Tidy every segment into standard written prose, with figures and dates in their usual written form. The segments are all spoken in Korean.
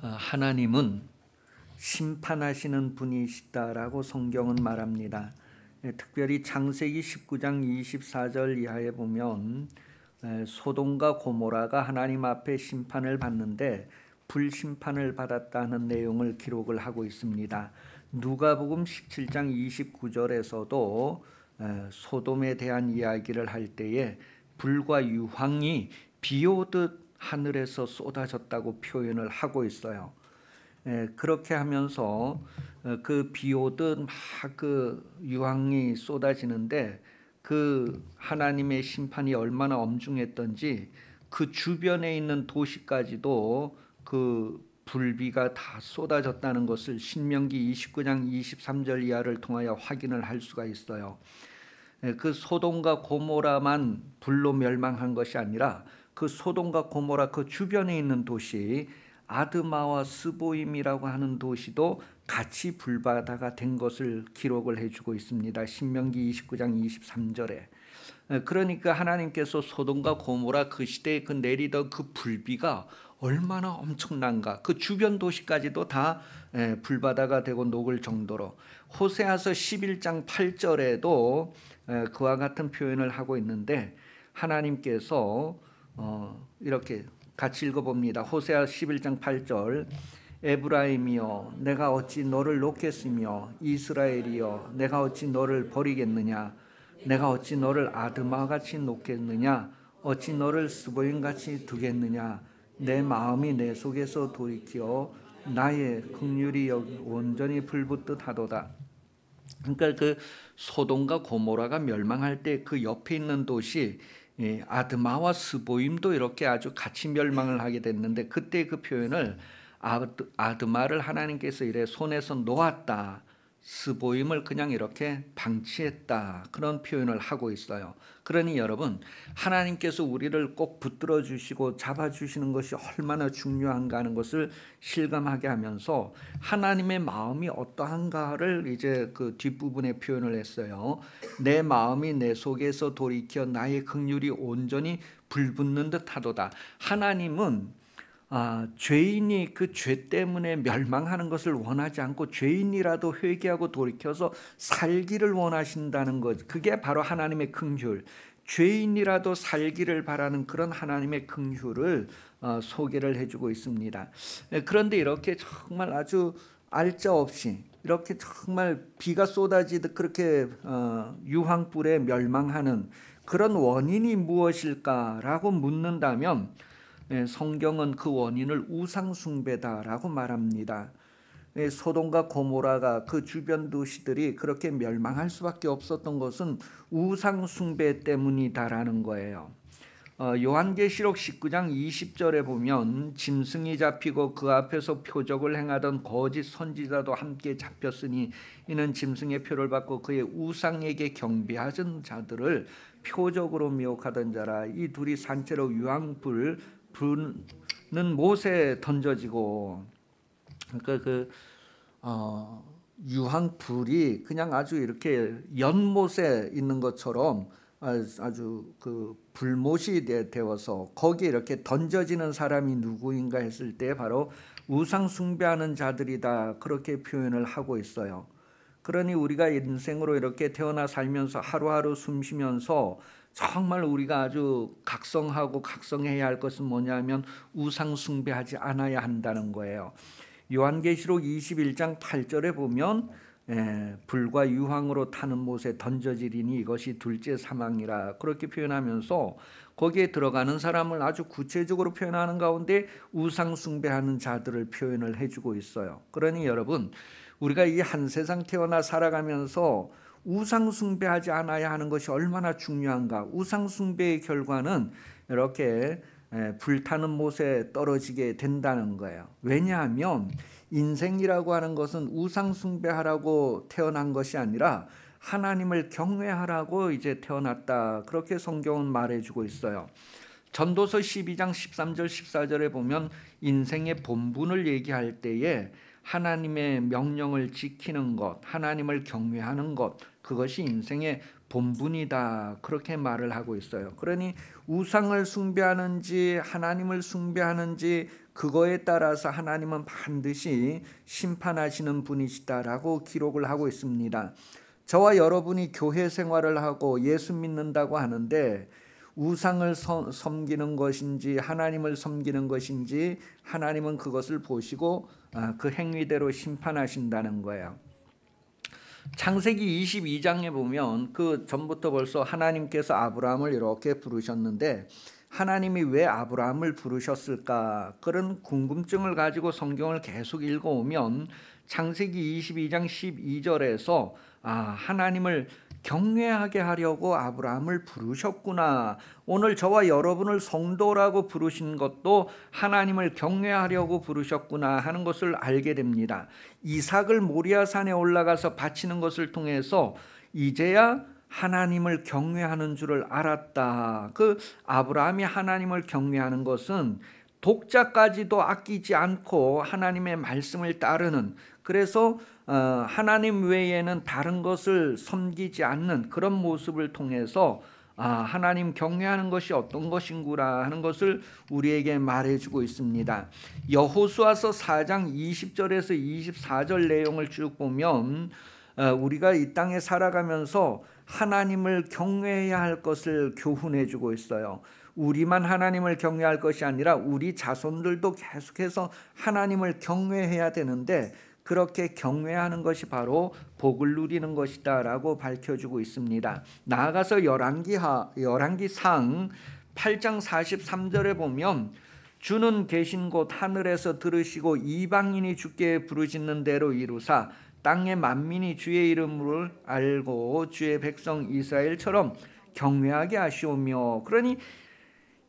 하나님은 심판하시는 분이시다라고 성경은 말합니다. 특별히 창세기 19장 24절 이하에 보면 소돔과 고모라가 하나님 앞에 심판을 받는데 불심판을 받았다는 내용을 기록을 하고 있습니다. 누가복음 17장 29절에서도 소돔에 대한 이야기를 할 때에 불과 유황이 비 오듯 하늘에서 쏟아졌다고 표현을 하고 있어요. 그렇게 하면서 그 비 오듯 막 그 유황이 쏟아지는데 그 하나님의 심판이 얼마나 엄중했던지 그 주변에 있는 도시까지도 그 불비가 다 쏟아졌다는 것을 신명기 29장 23절 이하를 통하여 확인을 할 수가 있어요. 그 소돔과 고모라만 불로 멸망한 것이 아니라 그 소돔과 고모라 그 주변에 있는 도시 아드마와 스보임이라고 하는 도시도 같이 불바다가 된 것을 기록을 해주고 있습니다. 신명기 29장 23절에. 그러니까 하나님께서 소돔과 고모라 그 시대에 그 내리던 그 불비가 얼마나 엄청난가. 그 주변 도시까지도 다 불바다가 되고 녹을 정도로. 호세아서 11장 8절에도 그와 같은 표현을 하고 있는데 하나님께서 이렇게 같이 읽어봅니다. 호세아 11장 8절 에브라임이여 내가 어찌 너를 놓겠으며 이스라엘이여 내가 어찌 너를 버리겠느냐 내가 어찌 너를 아드마같이 놓겠느냐 어찌 너를 스보임같이 두겠느냐 내 마음이 내 속에서 돌이켜 나의 긍휼이 온전히 불붙듯 하도다. 그러니까 그 소돔과 고모라가 멸망할 때 그 옆에 있는 도시 아드마와 스보임도 이렇게 아주 같이 멸망을 하게 됐는데 그때 그 표현을 아드마를 하나님께서 이래 손에서 놓았다. 스보임을 그냥 이렇게 방치했다. 그런 표현을 하고 있어요. 그러니 여러분 하나님께서 우리를 꼭 붙들어 주시고 잡아 주시는 것이 얼마나 중요한가 하는 것을 실감하게 하면서 하나님의 마음이 어떠한가를 이제 그 뒷부분에 표현을 했어요. 내 마음이 내 속에서 돌이켜 나의 긍휼이 온전히 불붙는 듯 하도다. 하나님은 죄인이 그 죄 때문에 멸망하는 것을 원하지 않고 죄인이라도 회개하고 돌이켜서 살기를 원하신다는 것. 그게 바로 하나님의 긍휼. 죄인이라도 살기를 바라는 그런 하나님의 긍휼을 소개를 해주고 있습니다. 그런데 이렇게 정말 아주 알짜없이 이렇게 정말 비가 쏟아지듯 그렇게 유황불에 멸망하는 그런 원인이 무엇일까라고 묻는다면 성경은 그 원인을 우상숭배다라고 말합니다. 소돔과 고모라가 그 주변 도시들이 그렇게 멸망할 수밖에 없었던 것은 우상숭배 때문이다라는 거예요. 요한계시록 19장 20절에 보면 짐승이 잡히고 그 앞에서 표적을 행하던 거짓 선지자도 함께 잡혔으니 이는 짐승의 표를 받고 그의 우상에게 경배하던 자들을 표적으로 미혹하던 자라. 이 둘이 산채로 유황불 불은 못에 던져지고 그러니까 유황불이 그냥 아주 이렇게 연못에 있는 것처럼 아주 그 불못이 되어서 거기에 이렇게 던져지는 사람이 누구인가 했을 때 바로 우상 숭배하는 자들이다 그렇게 표현을 하고 있어요. 그러니 우리가 인생으로 이렇게 태어나 살면서 하루하루 숨쉬면서 정말 우리가 아주 각성하고 각성해야 할 것은 뭐냐면 우상 숭배하지 않아야 한다는 거예요. 요한계시록 21장 8절에 보면 불과 유황으로 타는 못에 던져지리니 이것이 둘째 사망이라 그렇게 표현하면서 거기에 들어가는 사람을 아주 구체적으로 표현하는 가운데 우상 숭배하는 자들을 표현을 해주고 있어요. 그러니 여러분 우리가 이 한 세상 태어나 살아가면서 우상 숭배하지 않아야 하는 것이 얼마나 중요한가. 우상 숭배의 결과는 이렇게 불타는 못에 떨어지게 된다는 거예요. 왜냐하면 인생이라고 하는 것은 우상 숭배하라고 태어난 것이 아니라 하나님을 경외하라고 이제 태어났다. 그렇게 성경은 말해주고 있어요. 전도서 12장 13절 14절에 보면 인생의 본분을 얘기할 때에 하나님의 명령을 지키는 것, 하나님을 경외하는 것, 그것이 인생의 본분이다 그렇게 말을 하고 있어요. 그러니 우상을 숭배하는지 하나님을 숭배하는지 그거에 따라서 하나님은 반드시 심판하시는 분이시다라고 기록을 하고 있습니다. 저와 여러분이 교회 생활을 하고 예수 믿는다고 하는데 우상을 섬기는 것인지 하나님을 섬기는 것인지 하나님은 그것을 보시고 그 행위대로 심판하신다는 거예요. 창세기 22장에 보면 그 전부터 벌써 하나님께서 아브라함을 이렇게 부르셨는데 하나님이 왜 아브라함을 부르셨을까? 그런 궁금증을 가지고 성경을 계속 읽어오면 창세기 22장 12절에서 하나님을 경외하게 하려고 아브라함을 부르셨구나. 오늘 저와 여러분을 성도라고 부르신 것도 하나님을 경외하려고 부르셨구나 하는 것을 알게 됩니다. 이삭을 모리아산에 올라가서 바치는 것을 통해서 이제야 하나님을 경외하는 줄을 알았다. 그 아브라함이 하나님을 경외하는 것은 독자까지도 아끼지 않고 하나님의 말씀을 따르는, 그래서 하나님 외에는 다른 것을 섬기지 않는 그런 모습을 통해서 하나님 경외하는 것이 어떤 것인구나 하는 것을 우리에게 말해주고 있습니다. 여호수아서 4장 20절에서 24절 내용을 쭉 보면 우리가 이 땅에 살아가면서 하나님을 경외해야 할 것을 교훈해주고 있어요. 우리만 하나님을 경외할 것이 아니라 우리 자손들도 계속해서 하나님을 경외해야 되는데 그렇게 경외하는 것이 바로 복을 누리는 것이다 라고 밝혀주고 있습니다. 나아가서 열왕기상 8장 43절에 보면 주는 계신 곳 하늘에서 들으시고 이방인이 주께 부르짖는 대로 이루사 땅의 만민이 주의 이름을 알고 주의 백성 이스라엘처럼 경외하게 하시오며, 그러니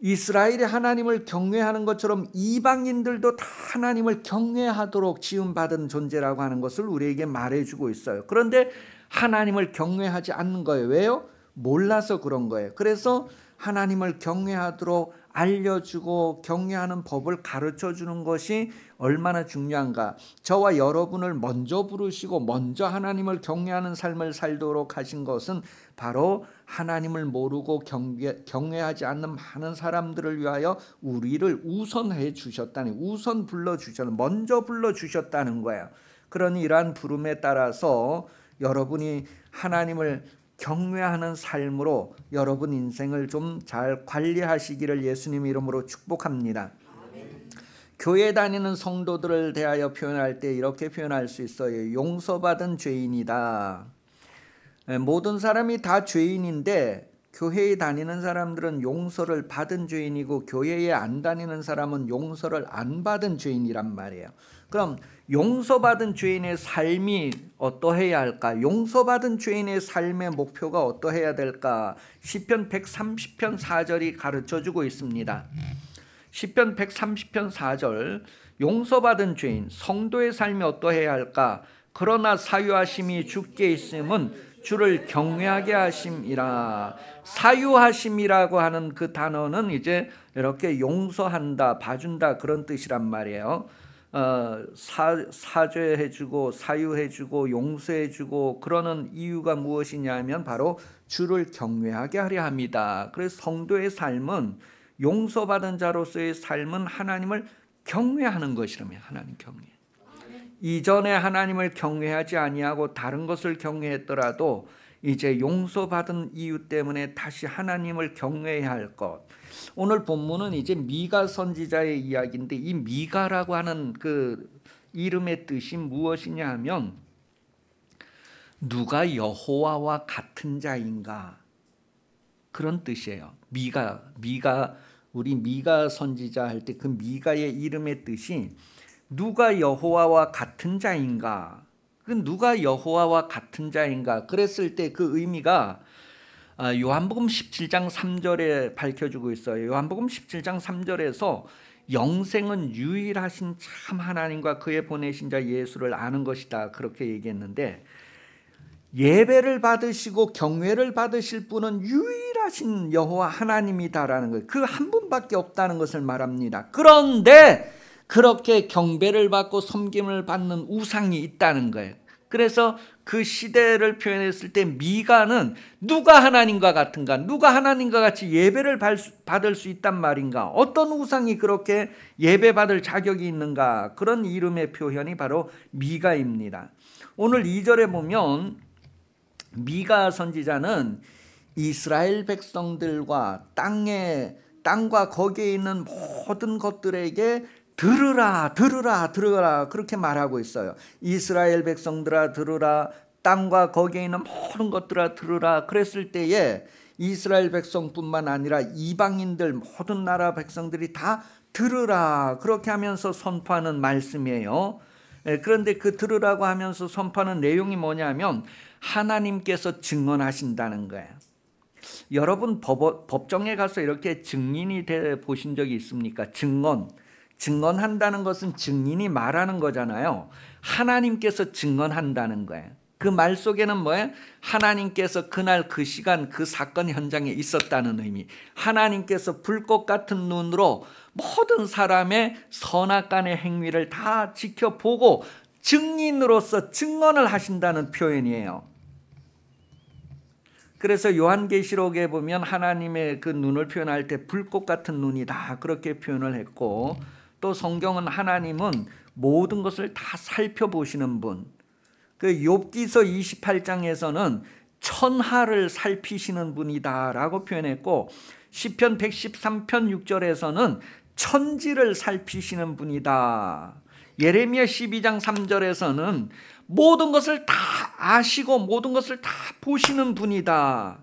이스라엘이 하나님을 경외하는 것처럼 이방인들도 다 하나님을 경외하도록 지음받은 존재라고 하는 것을 우리에게 말해주고 있어요. 그런데 하나님을 경외하지 않는 거예요. 왜요? 몰라서 그런 거예요. 그래서 하나님을 경외하도록 알려주고 경외하는 법을 가르쳐주는 것이 얼마나 중요한가. 저와 여러분을 먼저 부르시고 먼저 하나님을 경외하는 삶을 살도록 하신 것은 바로 하나님을 모르고 경외하지 않는 많은 사람들을 위하여 우리를 우선해 주셨다는, 우선 불러주셨다는, 먼저 불러주셨다는 거예요. 그러니 이러한 부름에 따라서 여러분이 하나님을 경외하는 삶으로 여러분 인생을 좀 잘 관리하시기를 예수님 이름으로 축복합니다. 교회 다니는 성도들을 대하여 표현할 때 이렇게 표현할 수 있어요. 용서받은 죄인이다. 모든 사람이 다 죄인인데 교회에 다니는 사람들은 용서를 받은 죄인이고 교회에 안 다니는 사람은 용서를 안 받은 죄인이란 말이에요. 그럼 용서받은 죄인의 삶이 어떠해야 할까? 용서받은 죄인의 삶의 목표가 어떠해야 될까? 시편 130편 4절이 가르쳐주고 있습니다. 시편 130편 4절, 용서받은 죄인, 성도의 삶이 어떠해야 할까? 그러나 사유하심이 주께 있음은 주를 경외하게 하심이라. 사유하심이라고 하는 그 단어는 이제 이렇게 용서한다, 봐준다 그런 뜻이란 말이에요. 사죄해주고 사유해주고 용서해주고 그러는 이유가 무엇이냐 하면 바로 주를 경외하게 하려 합니다. 그래서 성도의 삶은, 용서받은 자로서의 삶은 하나님을 경외하는 것이라면, 하나님 경외. 이전에 하나님을 경외하지 아니하고 다른 것을 경외했더라도 이제 용서받은 이유 때문에 다시 하나님을 경외해야 할 것. 오늘 본문은 이제 미가 선지자의 이야기인데 이 미가라고 하는 그 이름의 뜻이 무엇이냐 하면 누가 여호와와 같은 자인가 그런 뜻이에요. 미가 우리 미가 선지자 할 때 그 미가의 이름의 뜻이 누가 여호와와 같은 자인가. 그 누가 여호와와 같은 자인가 그랬을 때 그 의미가 요한복음 17장 3절에 밝혀주고 있어요. 요한복음 17장 3절에서 영생은 유일하신 참 하나님과 그의 보내신 자 예수를 아는 것이다 그렇게 얘기했는데, 예배를 받으시고 경외를 받으실 분은 유일하신 여호와 하나님이다라는 거예요. 그 한 분밖에 없다는 것을 말합니다. 그런데 그렇게 경배를 받고 섬김을 받는 우상이 있다는 거예요. 그래서 그 시대를 표현했을 때 미가는 누가 하나님과 같은가, 누가 하나님과 같이 예배를 받을 수 있단 말인가, 어떤 우상이 그렇게 예배받을 자격이 있는가, 그런 이름의 표현이 바로 미가입니다. 오늘 2절에 보면 미가 선지자는 이스라엘 백성들과 땅과 거기에 있는 모든 것들에게 들으라 들으라 들으라 그렇게 말하고 있어요. 이스라엘 백성들아 들으라, 땅과 거기에 있는 모든 것들아 들으라. 그랬을 때에 이스라엘 백성뿐만 아니라 이방인들, 모든 나라 백성들이 다 들으라 그렇게 하면서 선포하는 말씀이에요. 그런데 그 들으라고 하면서 선포하는 내용이 뭐냐면 하나님께서 증언하신다는 거예요. 여러분 법정에 가서 이렇게 증인이 돼 보신 적이 있습니까? 증언한다는 것은 증인이 말하는 거잖아요. 하나님께서 증언한다는 거예요. 그 말 속에는 뭐예요? 하나님께서 그날 그 시간 그 사건 현장에 있었다는 의미. 하나님께서 불꽃 같은 눈으로 모든 사람의 선악간의 행위를 다 지켜보고 증인으로서 증언을 하신다는 표현이에요. 그래서 요한계시록에 보면 하나님의 그 눈을 표현할 때 불꽃 같은 눈이다 그렇게 표현을 했고, 또 성경은 하나님은 모든 것을 다 살펴보시는 분, 그 욥기서 28장에서는 천하를 살피시는 분이다 라고 표현했고, 시편 113편 6절에서는 천지를 살피시는 분이다. 예레미야 12장 3절에서는 모든 것을 다 아시고 모든 것을 다 보시는 분이다.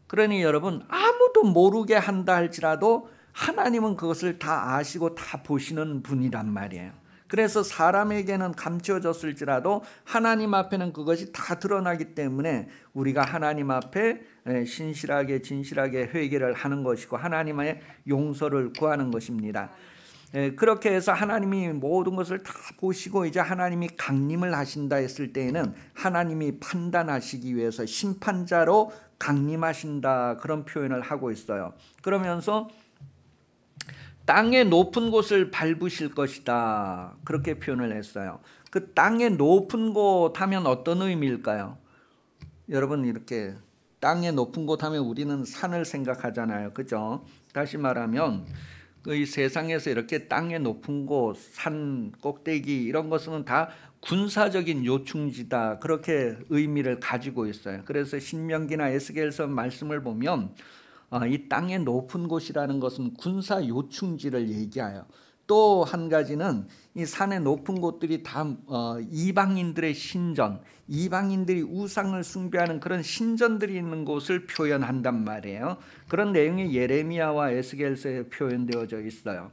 그러니 여러분, 아무도 모르게 한다 할지라도 하나님은 그것을 다 아시고 다 보시는 분이란 말이에요. 그래서 사람에게는 감춰졌을지라도 하나님 앞에는 그것이 다 드러나기 때문에 우리가 하나님 앞에 신실하게 진실하게 회개를 하는 것이고 하나님의 용서를 구하는 것입니다. 그렇게 해서 하나님이 모든 것을 다 보시고 이제 하나님이 강림을 하신다 했을 때에는 하나님이 판단하시기 위해서 심판자로 강림하신다 그런 표현을 하고 있어요. 그러면서 땅의 높은 곳을 밟으실 것이다 그렇게 표현을 했어요. 그 땅의 높은 곳 하면 어떤 의미일까요? 여러분, 이렇게 땅의 높은 곳 하면 우리는 산을 생각하잖아요, 그죠? 다시 말하면 이 세상에서 이렇게 땅의 높은 곳, 산 꼭대기 이런 것은 다 군사적인 요충지다 그렇게 의미를 가지고 있어요. 그래서 신명기나 에스겔서 말씀을 보면 이 땅의 높은 곳이라는 것은 군사 요충지를 얘기해요. 또 한 가지는 이 산의 높은 곳들이 다 이방인들의 신전, 이방인들이 우상을 숭배하는 그런 신전들이 있는 곳을 표현한단 말이에요. 그런 내용이 예레미야와 에스겔서에 표현되어져 있어요.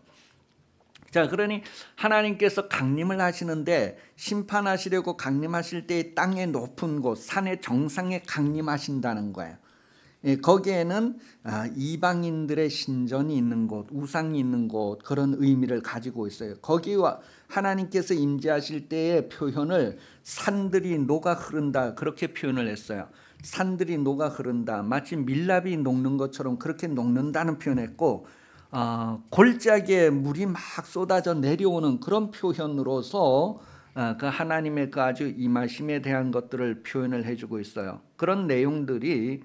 자, 그러니 하나님께서 강림을 하시는데 심판하시려고 강림하실 때 땅의 높은 곳, 산의 정상에 강림하신다는 거예요. 거기에는 이방인들의 신전이 있는 곳, 우상이 있는 곳, 그런 의미를 가지고 있어요. 거기와 하나님께서 임재하실 때의 표현을 산들이 녹아 흐른다 그렇게 표현을 했어요. 산들이 녹아 흐른다, 마치 밀랍이 녹는 것처럼 그렇게 녹는다는 표현했고, 골짜기에 물이 막 쏟아져 내려오는 그런 표현으로서 그 하나님의 그 아주 임하심에 대한 것들을 표현을 해주고 있어요. 그런 내용들이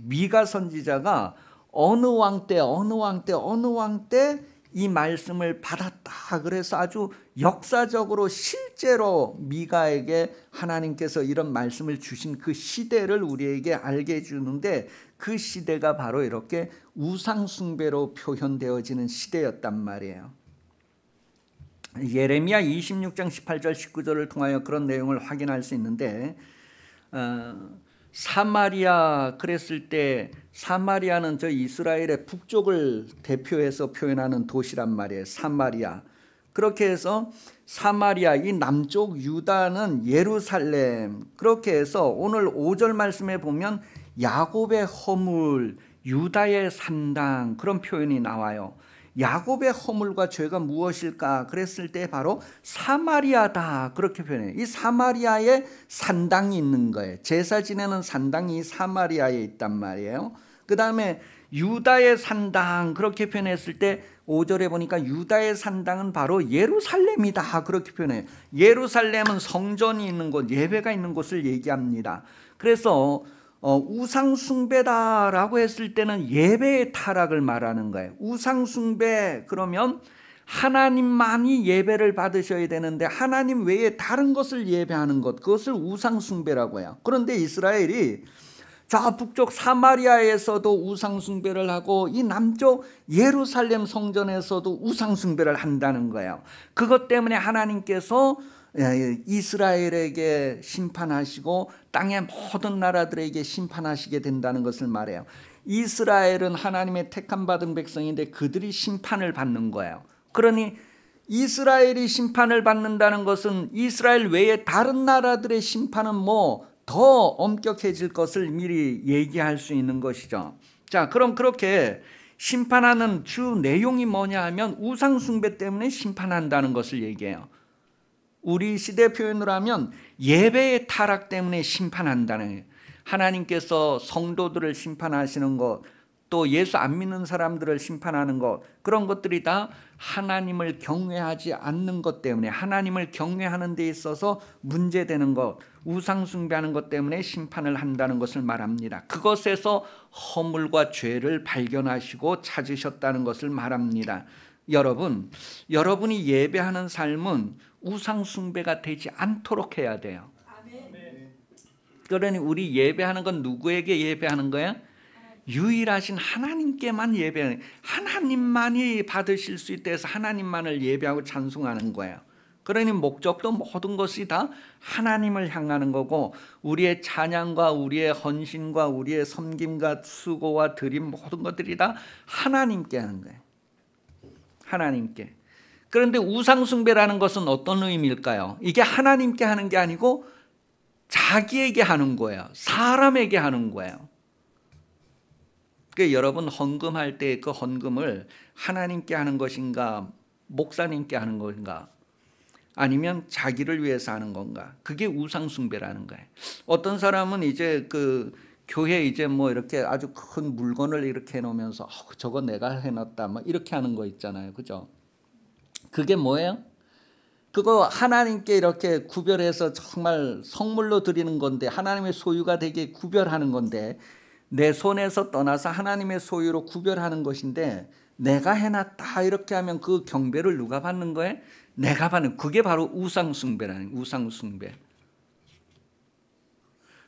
미가 선지자가 어느 왕 때 이 말씀을 받았다 그래서 아주 역사적으로 실제로 미가에게 하나님께서 이런 말씀을 주신 그 시대를 우리에게 알게 해주는데, 그 시대가 바로 이렇게 우상 숭배로 표현되어지는 시대였단 말이에요. 예레미야 26장 18절 19절을 통하여 그런 내용을 확인할 수 있는데, 사마리아 그랬을 때 사마리아는 저 이스라엘의 북쪽을 대표해서 표현하는 도시란 말이에요. 사마리아. 그렇게 해서 사마리아, 이 남쪽 유다는 예루살렘, 그렇게 해서 오늘 5절 말씀에 보면 야곱의 허물, 유다의 산당 그런 표현이 나와요. 야곱의 허물과 죄가 무엇일까 그랬을 때 바로 사마리아다 그렇게 표현해요. 이 사마리아에 산당이 있는 거예요. 제사 지내는 산당이 사마리아에 있단 말이에요. 그 다음에 유다의 산당 그렇게 표현했을 때 5절에 보니까 유다의 산당은 바로 예루살렘이다 그렇게 표현해요. 예루살렘은 성전이 있는 곳, 예배가 있는 곳을 얘기합니다. 그래서 우상 숭배다라고 했을 때는 예배의 타락을 말하는 거예요. 우상 숭배 그러면 하나님만이 예배를 받으셔야 되는데 하나님 외에 다른 것을 예배하는 것, 그것을 우상 숭배라고 해요. 그런데 이스라엘이 저 북쪽 사마리아에서도 우상 숭배를 하고 이 남쪽 예루살렘 성전에서도 우상 숭배를 한다는 거예요. 그것 때문에 하나님께서 이스라엘에게 심판하시고 땅의 모든 나라들에게 심판하시게 된다는 것을 말해요. 이스라엘은 하나님의 택함 받은 백성인데 그들이 심판을 받는 거예요. 그러니 이스라엘이 심판을 받는다는 것은 이스라엘 외에 다른 나라들의 심판은 더 엄격해질 것을 미리 얘기할 수 있는 것이죠. 자, 그럼 그렇게 심판하는 주 내용이 뭐냐 하면 우상 숭배 때문에 심판한다는 것을 얘기해요. 우리 시대 표현으로 하면 예배의 타락 때문에 심판한다는 거예요. 하나님께서 성도들을 심판하시는 것, 또 예수 안 믿는 사람들을 심판하는 것, 그런 것들이 다 하나님을 경외하지 않는 것 때문에, 하나님을 경외하는 데 있어서 문제되는 것, 우상 숭배하는 것 때문에 심판을 한다는 것을 말합니다. 그것에서 허물과 죄를 발견하시고 찾으셨다는 것을 말합니다. 여러분이 예배하는 삶은 우상 숭배가 되지 않도록 해야 돼요. 그러니 우리 예배하는 건 누구에게 예배하는 거야? 유일하신 하나님께만 예배하는, 하나님만이 받으실 수 있다 해서 하나님만을 예배하고 찬송하는 거예요. 그러니 목적도 모든 것이 다 하나님을 향하는 거고, 우리의 찬양과 우리의 헌신과 우리의 섬김과 수고와 드림 모든 것들이 다 하나님께 하는 거예요. 하나님께. 그런데 우상 숭배라는 것은 어떤 의미일까요? 이게 하나님께 하는 게 아니고 자기에게 하는 거예요. 사람에게 하는 거예요. 그러니까 여러분 헌금할 때 그 헌금을 하나님께 하는 것인가, 목사님께 하는 건가, 아니면 자기를 위해서 하는 건가? 그게 우상 숭배라는 거예요. 어떤 사람은 이제 그 교회 이제 이렇게 아주 큰 물건을 이렇게 해놓으면서 저거 내가 해놨다 이렇게 하는 거 있잖아요, 그죠? 그게 뭐예요? 그거 하나님께 이렇게 구별해서 정말 선물로 드리는 건데, 하나님의 소유가 되게 구별하는 건데, 내 손에서 떠나서 하나님의 소유로 구별하는 것인데, 내가 해놨다 이렇게 하면 그 경배를 누가 받는 거예요? 내가 받는, 그게 바로 우상 숭배라는, 우상 숭배.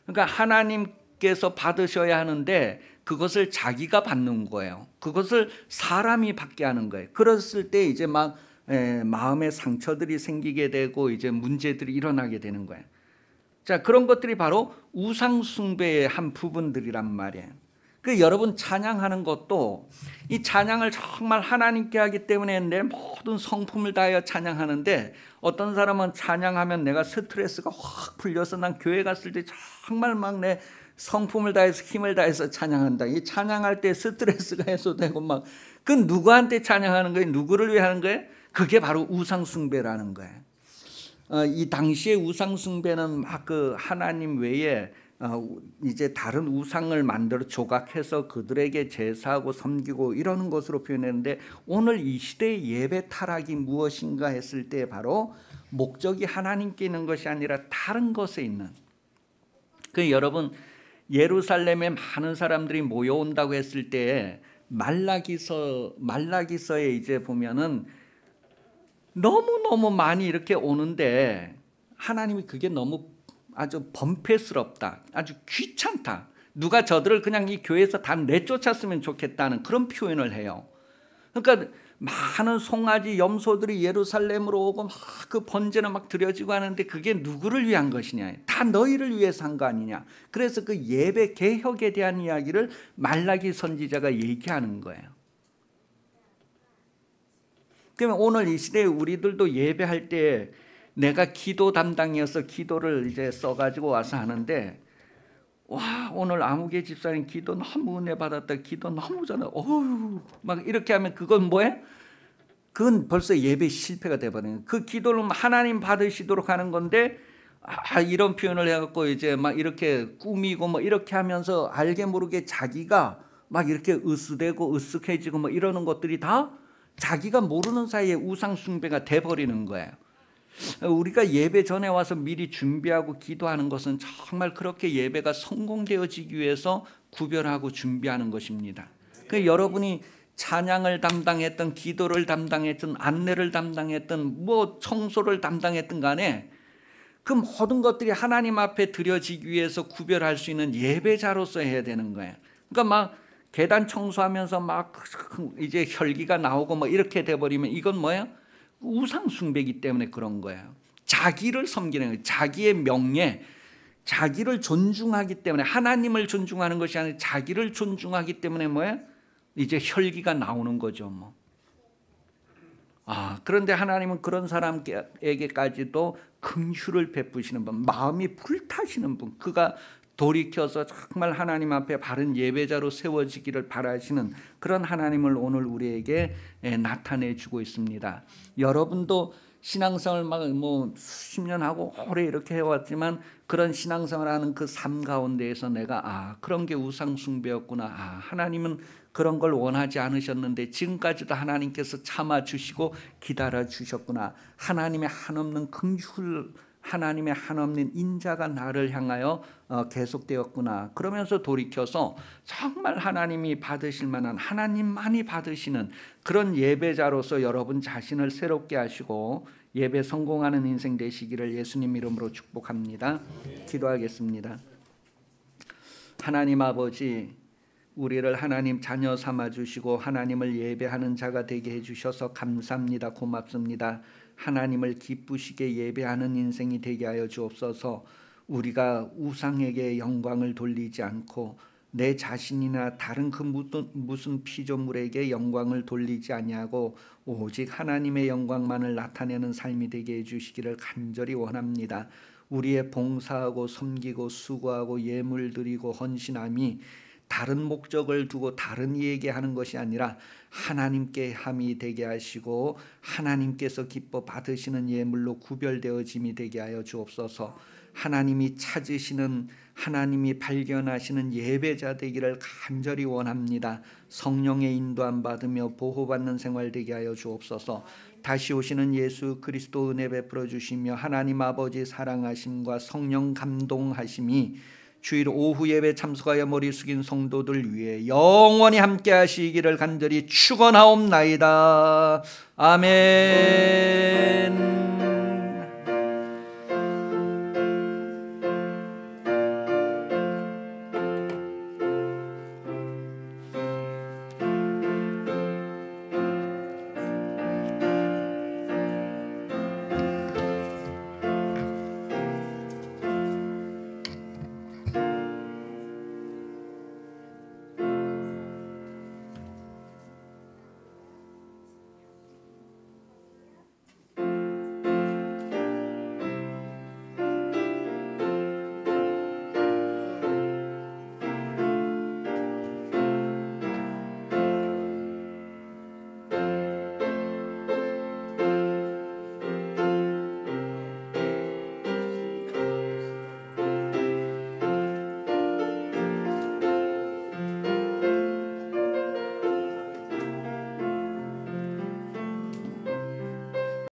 그러니까 하나님께서 받으셔야 하는데 그것을 자기가 받는 거예요. 그것을 사람이 받게 하는 거예요. 그랬을 때 이제 마음의 상처들이 생기게 되고 이제 문제들이 일어나게 되는 거예요. 자, 그런 것들이 바로 우상 숭배의 한 부분들이란 말이에요. 여러분 찬양하는 것도, 이 찬양을 정말 하나님께 하기 때문에 내 모든 성품을 다하여 찬양하는데, 어떤 사람은 찬양하면 내가 스트레스가 확 풀려서 난 교회 갔을 때 정말 막 내 성품을 다해서 힘을 다해서 찬양한다. 이 찬양할 때 스트레스가 해소되고 그 누구한테 찬양하는 거예요? 누구를 위해 하는 거예요? 그게 바로 우상 숭배라는 거예요. 이 당시의 우상 숭배는 그 하나님 외에 이제 다른 우상을 만들어 조각해서 그들에게 제사하고 섬기고 이러는 것으로 표현했는데, 오늘 이 시대의 예배 타락이 무엇인가 했을 때 바로 목적이 하나님께 있는 것이 아니라 다른 것에 있는. 여러분 예루살렘에 많은 사람들이 모여온다고 했을 때 말라기서에 이제 보면은 너무너무 많이 이렇게 오는데 하나님이 그게 너무 아주 번패스럽다, 아주 귀찮다, 누가 저들을 그냥 이 교회에서 다 내쫓았으면 좋겠다는 그런 표현을 해요. 그러니까 많은 송아지 염소들이 예루살렘으로 오고 그 번제는 드려지고 하는데 그게 누구를 위한 것이냐, 다 너희를 위해서 한 거 아니냐. 그래서 그 예배 개혁에 대한 이야기를 말라기 선지자가 얘기하는 거예요. 그러면 오늘 이 시대에 우리들도 예배할 때 내가 기도 담당이어서 기도를 이제 써가지고 와서 하는데, 와, 오늘 아무개 집사님 기도 너무 은혜 받았다, 기도 너무 잘해, 어휴, 이렇게 하면 그건 뭐예요? 그건 벌써 예배 실패가 돼버려요. 그 기도를 하나님 받으시도록 하는 건데, 이런 표현을 해갖고 이제 이렇게 꾸미고 이렇게 하면서 알게 모르게 자기가 막 이렇게 으스대고 으쓱해지고 뭐 이러는 것들이 다 자기가 모르는 사이에 우상 숭배가 돼버리는 거예요. 우리가 예배 전에 와서 미리 준비하고 기도하는 것은 정말 그렇게 예배가 성공되어지기 위해서 구별하고 준비하는 것입니다. 여러분이 찬양을 담당했던, 기도를 담당했던, 안내를 담당했던, 뭐 청소를 담당했던 간에 그 모든 것들이 하나님 앞에 드려지기 위해서 구별할 수 있는 예배자로서 해야 되는 거예요. 그러니까 막 계단 청소하면서 막 이제 혈기가 나오고 뭐 이렇게 돼버리면 이건 뭐예요? 우상 숭배이기 때문에 그런 거예요. 자기를 섬기는 거예요. 자기의 명예, 자기를 존중하기 때문에, 하나님을 존중하는 것이 아니라 자기를 존중하기 때문에 뭐예요? 이제 혈기가 나오는 거죠. 뭐. 그런데 하나님은 그런 사람에게까지도 긍휼을 베푸시는 분, 마음이 불타시는 분, 그가 돌이켜서 정말 하나님 앞에 바른 예배자로 세워지기를 바라시는 그런 하나님을 오늘 우리에게 나타내 주고 있습니다. 여러분도 신앙생활 뭐 수십 년 하고 오래 이렇게 해왔지만 그런 신앙생활 하는 그 삶 가운데에서 내가 그런 게 우상 숭배였구나. 하나님은 그런 걸 원하지 않으셨는데 지금까지도 하나님께서 참아주시고 기다려 주셨구나. 하나님의 한없는 긍휼, 하나님의 한없는 인자가 나를 향하여 계속되었구나. 그러면서 돌이켜서 정말 하나님이 받으실 만한, 하나님만이 받으시는 그런 예배자로서 여러분 자신을 새롭게 하시고 예배 성공하는 인생 되시기를 예수님 이름으로 축복합니다. 기도하겠습니다. 하나님 아버지, 우리를 하나님 자녀 삼아주시고 하나님을 예배하는 자가 되게 해주셔서 감사합니다. 고맙습니다. 하나님을 기쁘시게 예배하는 인생이 되게 하여 주옵소서. 우리가 우상에게 영광을 돌리지 않고 내 자신이나 다른 그 무슨 피조물에게 영광을 돌리지 아니하고 오직 하나님의 영광만을 나타내는 삶이 되게 해주시기를 간절히 원합니다. 우리의 봉사하고 섬기고 수고하고 예물 드리고 헌신함이 다른 목적을 두고 다른 이에게 하는 것이 아니라 하나님께 함이 되게 하시고 하나님께서 기뻐 받으시는 예물로 구별되어짐이 되게 하여 주옵소서. 하나님이 찾으시는, 하나님이 발견하시는 예배자 되기를 간절히 원합니다. 성령의 인도함 받으며 보호받는 생활 되게 하여 주옵소서. 다시 오시는 예수 그리스도 은혜 베풀어 주시며 하나님 아버지 사랑하심과 성령 감동하심이 주일 오후 예배 참석하여 머리 숙인 성도들 위해 영원히 함께 하시기를 간절히 축원하옵나이다. 아멘.